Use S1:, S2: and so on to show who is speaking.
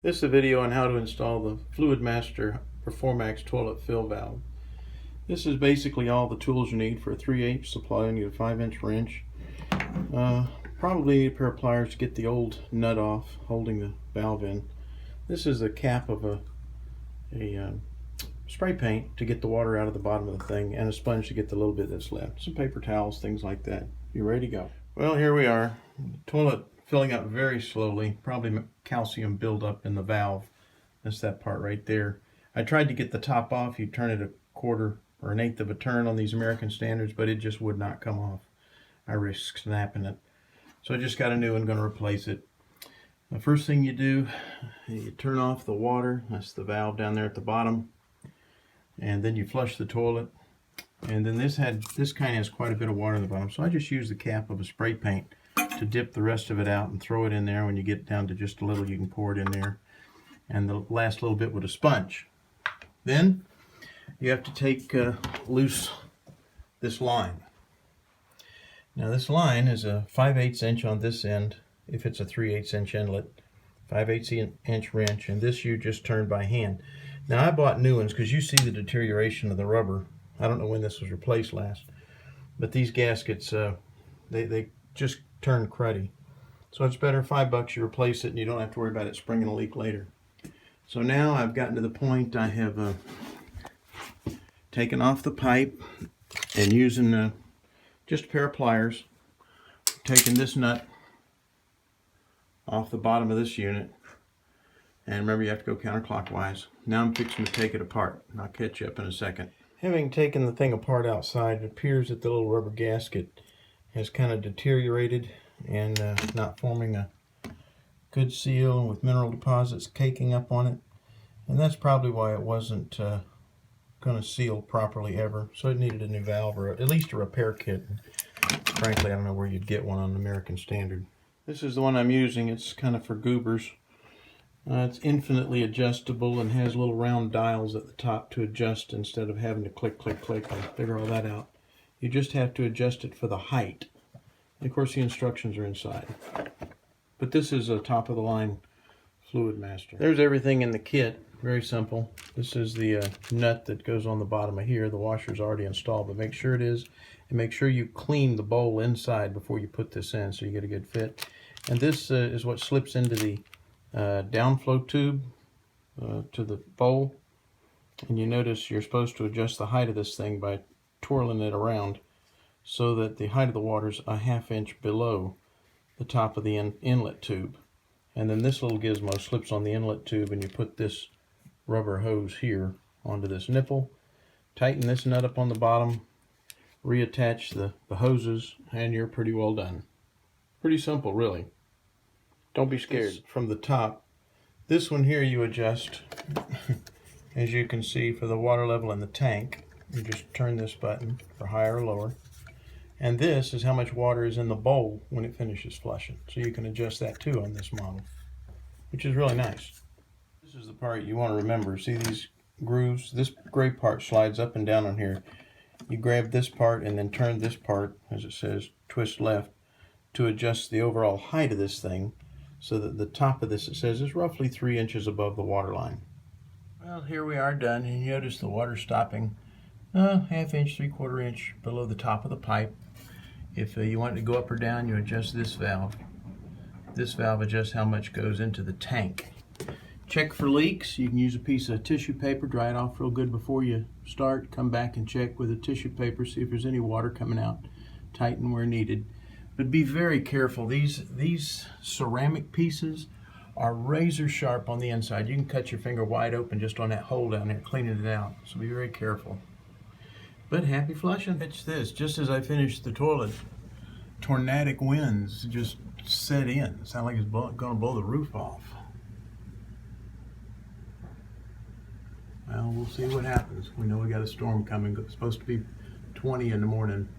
S1: This is a video on how to install the Fluidmaster PerforMAX Toilet Valve. This is basically all the tools you need for a 3/8 supply. You need a 5-inch wrench. Probably need a pair of pliers to get the old nut off holding the valve in. This is the cap of a spray paint to get the water out of the bottom of the thing, and a sponge to get the little bit that's left. Some paper towels, things like that. You ready to go? Well, here we are. The toilet filling up very slowly, probably calcium buildup in the valve. That's that part right there. I tried to get the top off. You turn it a quarter or an eighth of a turn on these American standards, but it just would not come off. I risked snapping it. So I just got a new one, going to replace it. The first thing you do, you turn off the water. That's the valve down there at the bottom. And then you flush the toilet. And then this kind of has quite a bit of water in the bottom. So I just use the cap of a spray paint to dip the rest of it out and throw it in there. When you get down to just a little, you can pour it in there. And the last little bit with a sponge. Then you have to take loose this line. Now this line is a 5/8 inch on this end, if it's a 3/8 inch inlet, 5/8 inch wrench, and this you just turn by hand. Now I bought new ones because you see the deterioration of the rubber. I don't know when this was replaced last, but these gaskets, they just turn cruddy. So it's better, $5 you replace it and you don't have to worry about it springing a leak later. So now I've gotten to the point I have taken off the pipe and using just a pair of pliers, taking this nut off the bottom of this unit. And remember, you have to go counterclockwise. Now I'm fixing to take it apart, and I'll catch you up in a second. Having taken the thing apart outside, it appears that the little rubber gasket has kind of deteriorated and not forming a good seal, with mineral deposits caking up on it. And that's probably why it wasn't going to seal properly ever. So it needed a new valve, or at least a repair kit. Frankly, I don't know where you'd get one on the American standard. This is the one I'm using. It's kind of for goobers. It's infinitely adjustable and has little round dials at the top to adjust instead of having to click, click, click and figure all that out. You just have to adjust it for the height. And of course, the instructions are inside. But this is a top-of-the-line Fluidmaster. There's everything in the kit. Very simple. This is the nut that goes on the bottom of here. The washer's already installed, but make sure it is. And make sure you clean the bowl inside before you put this in so you get a good fit. And this is what slips into the downflow tube to the bowl. And you notice you're supposed to adjust the height of this thing by twirling it around so that the height of the water is a 1/2 inch below the top of the inlet tube. And then this little gizmo slips on the inlet tube, and you put this rubber hose here onto this nipple, tighten this nut up on the bottom, reattach the hoses, and you're pretty well done. Pretty simple, really. Don't be scared. From the top, this one here you adjust, as you can see, for the water level in the tank. You just turn this button for higher or lower. And this is how much water is in the bowl when it finishes flushing. So you can adjust that too on this model, which is really nice. This is the part you want to remember. See these grooves? This gray part slides up and down on here. You grab this part and then turn this part, as it says, twist left, to adjust the overall height of this thing, so that the top of this, it says, is roughly 3 inches above the water line. Well, here we are done, and you notice the water stopping 1/2 inch, 3/4 inch below the top of the pipe. If you want it to go up or down, you adjust this valve. This valve adjusts how much goes into the tank. Check for leaks. You can use a piece of tissue paper, dry it off real good before you start. Come back and check with a tissue paper, see if there's any water coming out. Tighten where needed. But be very careful. These ceramic pieces are razor sharp on the inside. You can cut your finger wide open just on that hole down there, cleaning it out. So be very careful. But happy flushing. It's this. Just as I finished the toilet, tornadic winds just set in. Sound like it's going to blow the roof off. Well, we'll see what happens. We know we got a storm coming. It's supposed to be 20 in the morning.